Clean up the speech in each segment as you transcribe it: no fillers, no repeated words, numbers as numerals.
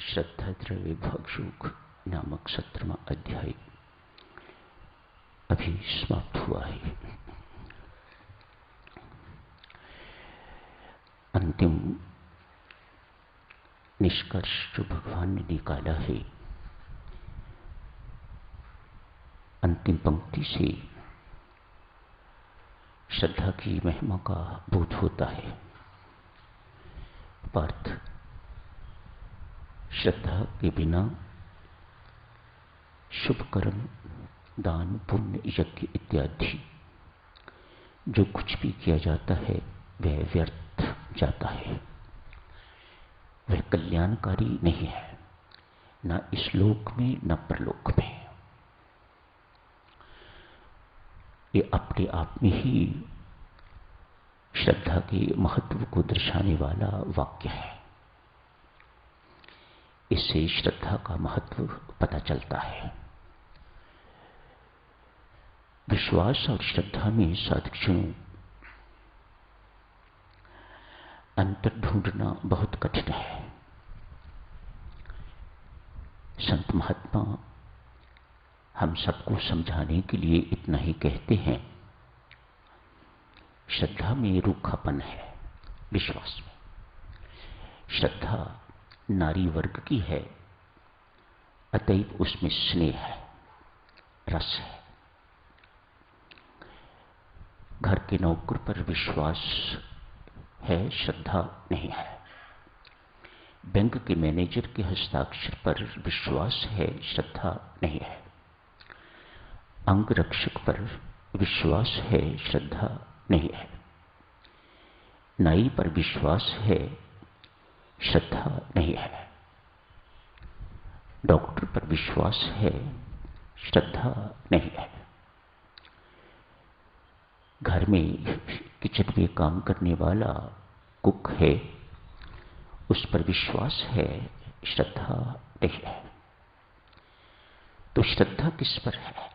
श्रद्धा द्रव्य भागयोग नामक 17वां अध्याय अभी समाप्त हुआ है। अंतिम निष्कर्ष जो भगवान ने निकाला है, अंतिम पंक्ति से श्रद्धा की महिमा का बोध होता है। पार्थ, श्रद्धा के बिना शुभ कर्म, दान, पुण्य, यज्ञ इत्यादि जो कुछ भी किया जाता है वह व्यर्थ जाता है, वह कल्याणकारी नहीं है, न इस लोक में न परलोक में। ये अपने आप में ही श्रद्धा के महत्व को दर्शाने वाला वाक्य है। इससे श्रद्धा का महत्व पता चलता है। विश्वास और श्रद्धा में साधकजनों अंतर ढूंढना बहुत कठिन है। संत महात्मा हम सबको समझाने के लिए इतना ही कहते हैं, श्रद्धा में रूखापन है, विश्वास में। श्रद्धा नारी वर्ग की है, अतएव उसमें स्नेह है, रस है। घर के नौकर पर विश्वास है, श्रद्धा नहीं है। बैंक के मैनेजर के हस्ताक्षर पर विश्वास है, श्रद्धा नहीं है। अंगरक्षक पर विश्वास है, श्रद्धा नहीं है। नाई पर विश्वास है, श्रद्धा नहीं है। डॉक्टर पर विश्वास है, श्रद्धा नहीं है। घर में किचन में काम करने वाला कुक है, उस पर विश्वास है, श्रद्धा नहीं है। तो श्रद्धा किस पर है?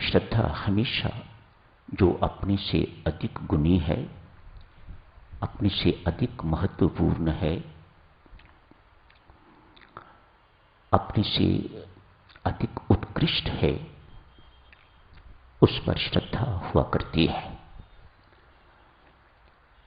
श्रद्धा हमेशा जो अपने से अधिक गुणी है, अपने से अधिक महत्वपूर्ण है, अपने से अधिक उत्कृष्ट है, उस पर श्रद्धा हुआ करती है।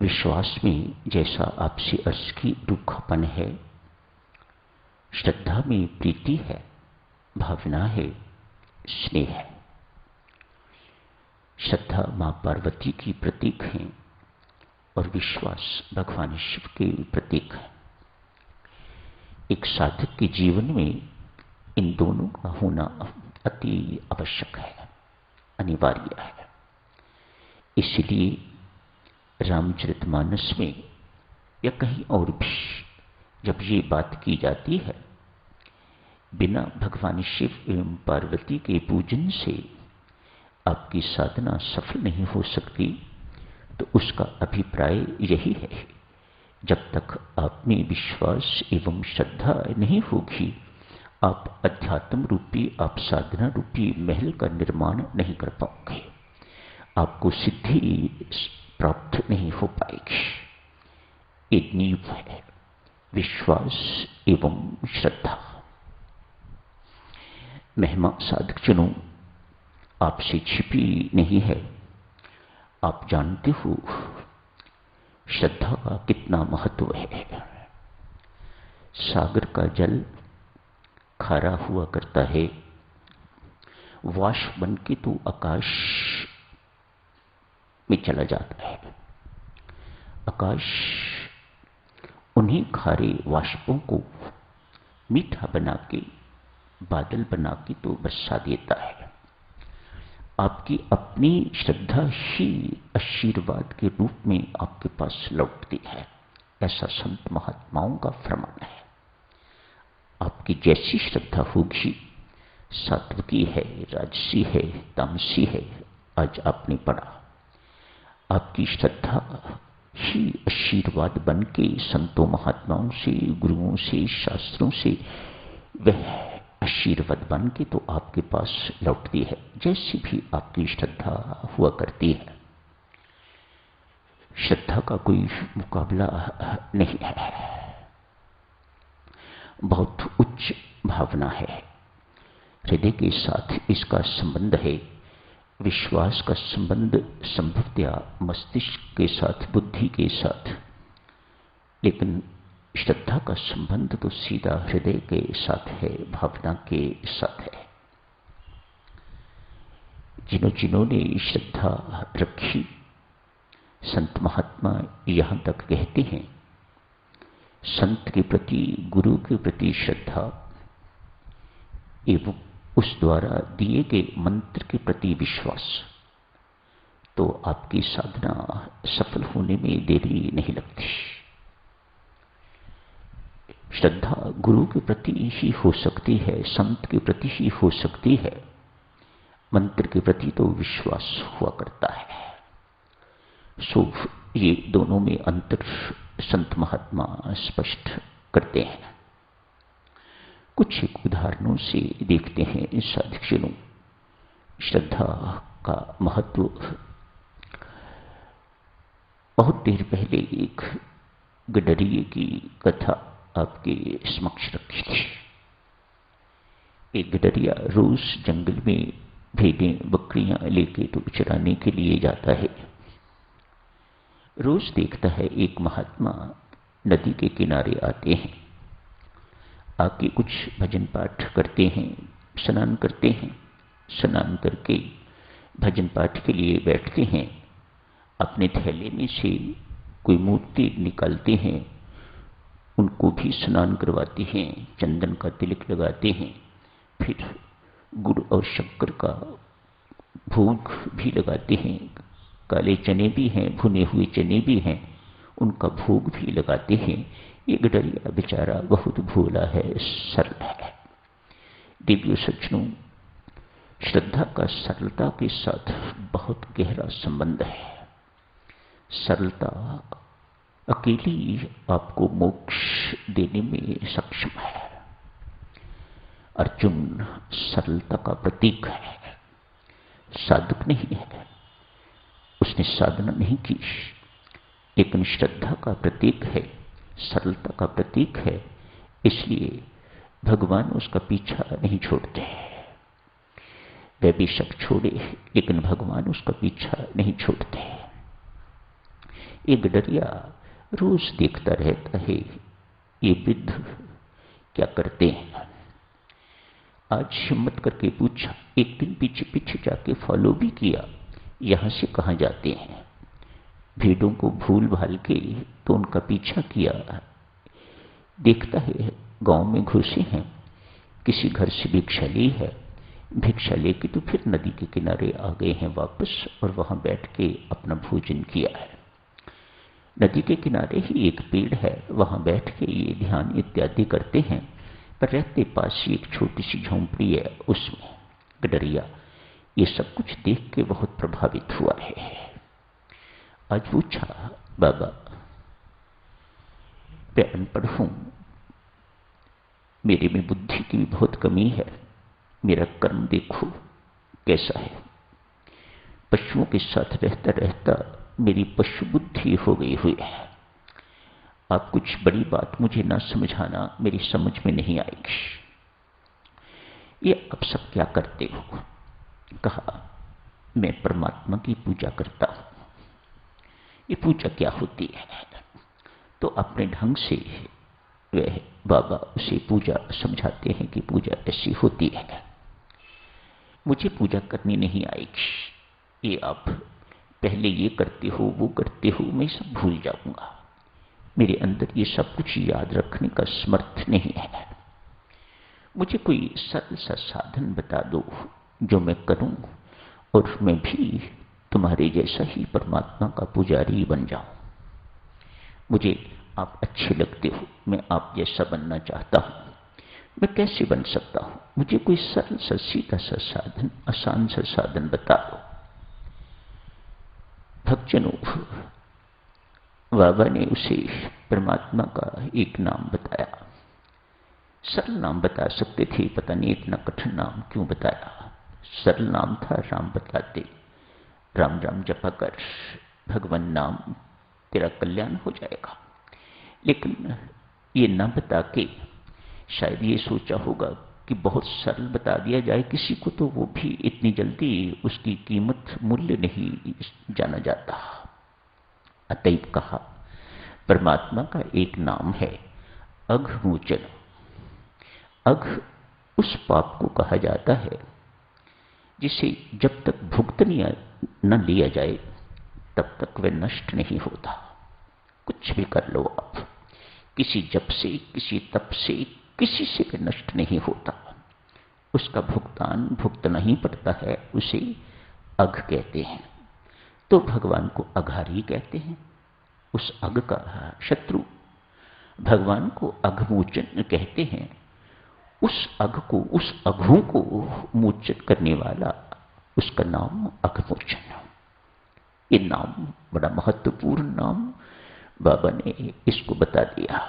विश्वास में जैसा आपसी अर्श की रूखापन है, श्रद्धा में प्रीति है, भावना है, स्नेह है। श्रद्धा मां पार्वती की प्रतीक है और विश्वास भगवान शिव के प्रतीक है। एक साधक के जीवन में इन दोनों का होना अति आवश्यक है, अनिवार्य है। इसलिए रामचरितमानस में या कहीं और भी जब ये बात की जाती है, बिना भगवान शिव एवं पार्वती के पूजन से आपकी साधना सफल नहीं हो सकती, तो उसका अभिप्राय यही है, जब तक आप में विश्वास एवं श्रद्धा नहीं होगी, आप अध्यात्म रूपी, आप साधना रूपी महल का निर्माण नहीं कर पाओगे, आपको सिद्धि प्राप्त नहीं हो पाएगी। एक नींव है विश्वास एवं श्रद्धा। महिमा साधकजनों आपसे छिपी नहीं है। आप जानते हो श्रद्धा का कितना महत्व है। सागर का जल खारा हुआ करता है, वाष्प बन के तो आकाश में चला जाता है। आकाश उन्हीं खारे वाष्पों को मीठा बना के, बादल बना के तो बरसा देता है। आपकी अपनी श्रद्धा ही आशीर्वाद के रूप में आपके पास लौटती है, ऐसा संत महात्माओं का फरमान है। आपकी जैसी श्रद्धा होगी, सात्विकी है, राजसी है, तामसी है, आज आपने पढ़ा, आपकी श्रद्धा ही आशीर्वाद बन के संतों महात्माओं से, गुरुओं से, शास्त्रों से वह आशीर्वाद बन के तो आपके पास लौटती है, जैसी भी आपकी श्रद्धा हुआ करती है। श्रद्धा का कोई मुकाबला नहीं है। बहुत उच्च भावना है। हृदय के साथ इसका संबंध है। विश्वास का संबंध संभवतया मस्तिष्क के साथ, बुद्धि के साथ, लेकिन श्रद्धा का संबंध तो सीधा हृदय के साथ है, भावना के साथ है। जिन्होंने श्रद्धा रखी, संत महात्मा यहां तक कहते हैं, संत के प्रति, गुरु के प्रति श्रद्धा एवं उस द्वारा दिए गए मंत्र के प्रति विश्वास, तो आपकी साधना सफल होने में देरी नहीं लगती। श्रद्धा गुरु के प्रति ही हो सकती है, संत के प्रति ही हो सकती है, मंत्र के प्रति तो विश्वास हुआ करता है। सो ये दोनों में अंतर संत महात्मा स्पष्ट करते हैं। कुछ एक उदाहरणों से देखते हैं साधकजनों। श्रद्धा का महत्व बहुत देर पहले एक गडरिये की कथा आपके समक्ष रखी थी। एक गडरिया रोज जंगल में भेड़ें बकरियां लेके तो चराने के लिए जाता है। रोज देखता है एक महात्मा नदी के किनारे आते हैं, आके कुछ भजन पाठ करते हैं, स्नान करते हैं, स्नान करके भजन पाठ के लिए बैठते हैं। अपने थैले में से कोई मूर्ति निकालते हैं, उनको भी स्नान करवाते हैं, चंदन का तिलक लगाते हैं, फिर गुड़ और शक्कर का भोग भी लगाते हैं। काले चने भी हैं, भुने हुए चने भी हैं, उनका भोग भी लगाते हैं। ये गडरिया बेचारा बहुत भोला है, सरल है। दिव्य सज्जनों, श्रद्धा का सरलता के साथ बहुत गहरा संबंध है। सरलता अकेली आपको मोक्ष देने में सक्षम है। अर्जुन सरलता का प्रतीक है, साधक नहीं है, उसने साधना नहीं की, लेकिन श्रद्धा का प्रतीक है, सरलता का प्रतीक है, इसलिए भगवान उसका पीछा नहीं छोड़ते। वह बेशक छोड़े, लेकिन भगवान उसका पीछा नहीं छोड़ते। एक गडरिया रोज देखता रहता है ये वृद्ध क्या करते हैं। आज हिम्मत करके पूछा, एक दिन पीछे पीछे जाके फॉलो भी किया, यहां से कहां जाते हैं। भेड़ों को भूल भाल के तो उनका पीछा किया। देखता है गांव में घुसे हैं, किसी घर से भिक्षा ली है, भिक्षा लेके तो फिर नदी के किनारे आ गए हैं वापस, और वहां बैठ के अपना भोजन किया है। नदी के किनारे ही एक पेड़ है, वहां बैठ के ये ध्यान इत्यादि करते हैं, पर रहते पास ही एक छोटी सी झोंपड़ी है, उसमें। गडरिया ये सब कुछ देख के बहुत प्रभावित हुआ है। आज पूछा, बाबा मैं अनपढ़ हूं, मेरे में बुद्धि की भी बहुत कमी है, मेरा कर्म देखो कैसा है। पशुओं के साथ रहता रहता मेरी पशु बुद्धि हो गई हुई है। आप कुछ बड़ी बात मुझे ना समझाना, मेरी समझ में नहीं आएगी। ये आप सब क्या करते हो? कहा, मैं परमात्मा की पूजा करता हूं। ये पूजा क्या होती है? तो अपने ढंग से वह बाबा उसे पूजा समझाते हैं कि पूजा ऐसी होती है। मुझे पूजा करनी नहीं आएगी, ये आप पहले ये करते हो, वो करते हो, मैं सब भूल जाऊंगा। मेरे अंदर ये सब कुछ याद रखने का समर्थ नहीं है। मुझे कोई सरल सा साधन बता दो जो मैं करूं और मैं भी तुम्हारे जैसा ही परमात्मा का पुजारी बन जाऊं। मुझे आप अच्छे लगते हो, मैं आप जैसा बनना चाहता हूं। मैं कैसे बन सकता हूं? मुझे कोई सरल सा सीधा सा साधन, आसान सा साधन बता दो। भक्तजनों, बाबा ने उसे परमात्मा का एक नाम बताया। सरल नाम बता सकते थे, पता नहीं इतना कठिन नाम क्यों बताया। सरल नाम था, राम बतलाते, राम राम जपा कर, भगवान नाम, तेरा कल्याण हो जाएगा। लेकिन ये न बता के शायद ये सोचा होगा कि बहुत सरल बता दिया जाए किसी को तो वो भी इतनी जल्दी उसकी कीमत मूल्य नहीं जाना जाता। अतएव कहा, परमात्मा का एक नाम है अघमोचन। अघ उस पाप को कहा जाता है जिसे जब तक भुगत न लिया जाए तब तक वह नष्ट नहीं होता। कुछ भी कर लो आप, किसी जप से, किसी तप से, किसी से भी नष्ट नहीं होता। उसका भुगतान भुगतना ही पड़ता है, उसे अघ कहते हैं। तो भगवान को अघारी कहते हैं, उस अघ का शत्रु। भगवान को अघमोचन कहते हैं, उस अघ को, उस अघों को मोचन करने वाला, उसका नाम अघमोचन। ये नाम बड़ा महत्वपूर्ण नाम, बाबा ने इसको बता दिया।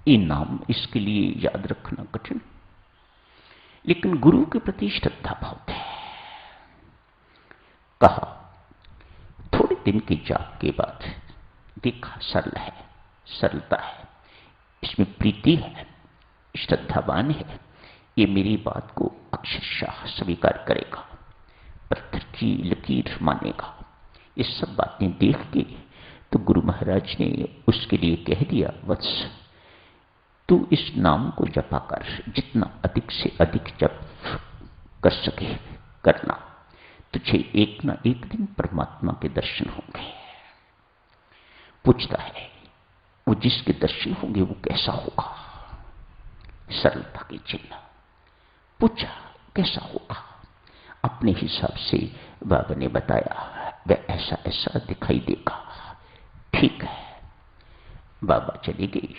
ये नाम इसके लिए याद रखना कठिन, लेकिन गुरु के प्रति श्रद्धा बहुत है। कहा, थोड़े दिन की जाप के बाद देखा सरल है, सरलता है, इसमें प्रीति है, श्रद्धावान है, ये मेरी बात को अक्षरशः स्वीकार करेगा, पत्थर की लकीर मानेगा। ये सब बातें देख के तो गुरु महाराज ने उसके लिए कह दिया, वत्स तू इस नाम को जपा कर, जितना अधिक से अधिक जप कर सके करना, तुझे एक ना एक दिन परमात्मा के दर्शन होंगे। पूछता है, वो जिसके दर्शन होंगे वो कैसा होगा? सरलता के चिन्ह। पूछा कैसा होगा? अपने हिसाब से बाबा ने बताया, वह ऐसा ऐसा दिखाई देगा। ठीक है, बाबा चले गए।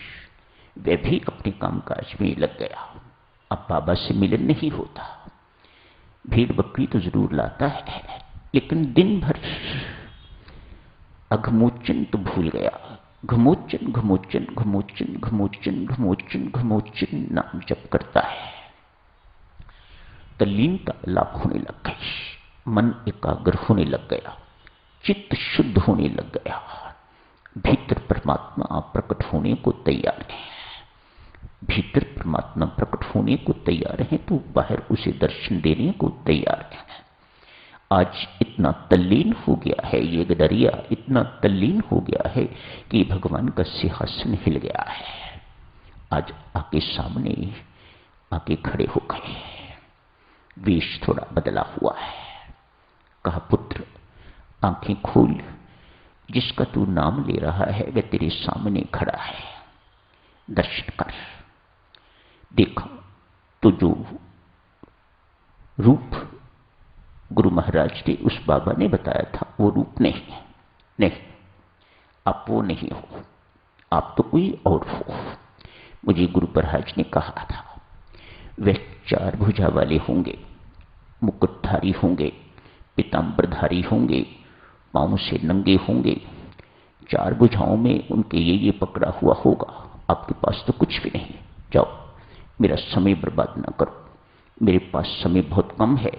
वह भी अपने कामकाज में लग गया। अब बाबा से मिलन नहीं होता। भेड़ बकरी तो जरूर लाता है, लेकिन दिन भर अघमोचन तो भूल गया। घमोचन घमोचन घमोचन घमोचन घमोचन घमोचन नाम जप करता है। तल्लीनता लाभ होने लग गई, मन एकाग्र होने लग गया, चित्त शुद्ध होने लग गया। भीतर परमात्मा प्रकट होने को तैयार है। भीतर परमात्मा प्रकट होने को तैयार है तो बाहर उसे दर्शन देने को तैयार है। आज इतना तल्लीन हो गया है ये गडरिया, इतना तल्लीन हो गया है कि भगवान का सिंहासन हिल गया है। आज आके सामने आके खड़े हो गए। वेश थोड़ा बदला हुआ है। कहा, पुत्र आंखें खोल, जिसका तू नाम ले रहा है वह तेरे सामने खड़ा है, दर्शन कर। देखा तो जो रूप गुरु महाराज ने उस बाबा ने बताया था वो रूप नहीं है। नहीं, आप वो नहीं हो, आप तो कोई और हो। मुझे गुरु महाराज ने कहा था वे 4 भुजा वाले होंगे, मुकुटधारी होंगे, पीतांबरधारी होंगे, पांव से नंगे होंगे, 4 भुजाओं में उनके ये पकड़ा हुआ होगा। आपके पास तो कुछ भी नहीं, जाओ मेरा समय बर्बाद ना करो, मेरे पास समय बहुत कम है।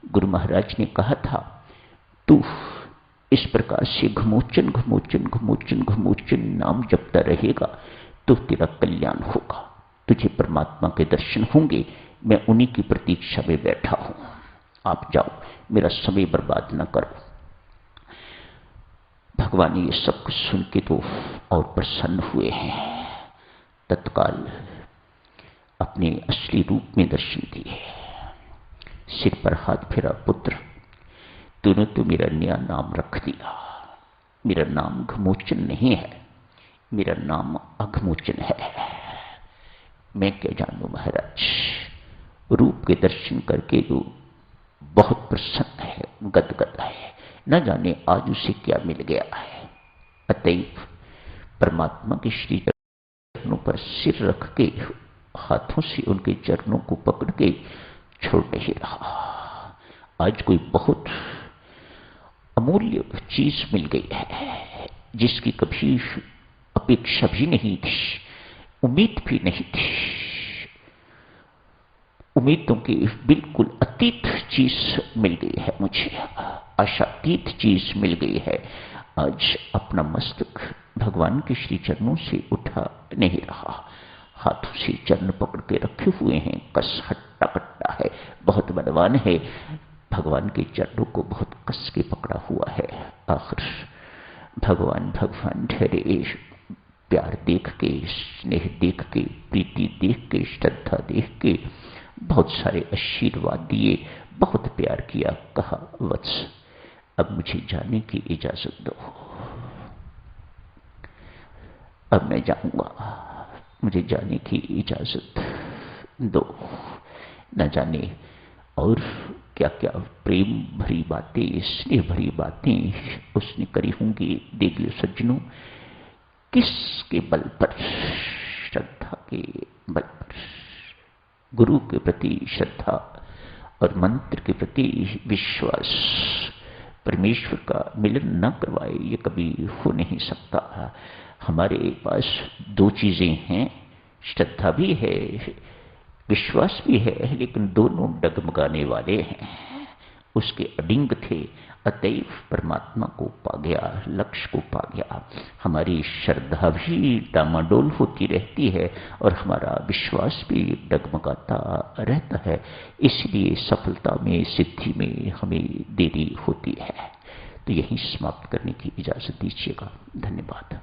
गुरु महाराज ने कहा था तू इस प्रकार से घमोचन घमोचन घमोचन घमोचन नाम जपता रहेगा तो तेरा कल्याण होगा, तुझे परमात्मा के दर्शन होंगे। मैं उन्हीं की प्रतीक्षा में बैठा हूं, आप जाओ, मेरा समय बर्बाद ना करो। भगवान ये सब कुछ सुन के तो और प्रसन्न हुए हैं। तत्काल अपने असली रूप में दर्शन दिए, सिर पर हाथ फेरा, पुत्र तूने तो मेरा नया नाम रख दिया। मेरा नाम घमोचन नहीं है, मेरा नाम अघमोचन है। मैं क्या जानू महाराज, रूप के दर्शन करके तो बहुत प्रसन्न है, गदगद है, न जाने आज उसे क्या मिल गया है। अतएव परमात्मा के श्री चरणों पर सिर रख के हाथों से उनके चरणों को पकड़ के छोड़ नहीं रहा। आज कोई बहुत अमूल्य चीज मिल गई है जिसकी कभी अपेक्षा भी नहीं थी, उम्मीद भी नहीं थी। उम्मीदों की बिल्कुल अतीत चीज मिल गई है मुझे, आशातीत चीज मिल गई है। आज अपना मस्तक भगवान के श्री चरणों से उठा नहीं रहा, हाथों से चरण पकड़ के रखे हुए हैं, कस हट्टा कट्टा है, बहुत बलवान है, भगवान के चरणों को बहुत कस के पकड़ा हुआ है। आखिर भगवान भगवान ठहरे, प्यार देख के, स्नेह देख के, प्रीति देख के, श्रद्धा देख के बहुत सारे आशीर्वाद दिए, बहुत प्यार किया, कहा वत्स अब मुझे जाने की इजाजत दो, अब मैं जाऊंगा, मुझे जाने की इजाजत दो। न जाने और क्या क्या प्रेम भरी बातें, स्नेह भरी बातें उसने करी होंगी। देख लो सज्जनों, किसके बल पर, श्रद्धा के बल पर, गुरु के प्रति श्रद्धा और मंत्र के प्रति विश्वास, परमेश्वर का मिलन न करवाए ये कभी हो नहीं सकता। हमारे पास दो चीजें हैं, श्रद्धा भी है, विश्वास भी है, लेकिन दोनों डगमगाने वाले हैं। उसके अडिंग थे, अतएव परमात्मा को पा गया, लक्ष्य को पा गया। हमारी श्रद्धा भी डामाडोल होती रहती है और हमारा विश्वास भी डगमगाता रहता है, इसलिए सफलता में, सिद्धि में हमें देरी होती है। तो यहीं समाप्त करने की इजाजत दीजिएगा। धन्यवाद।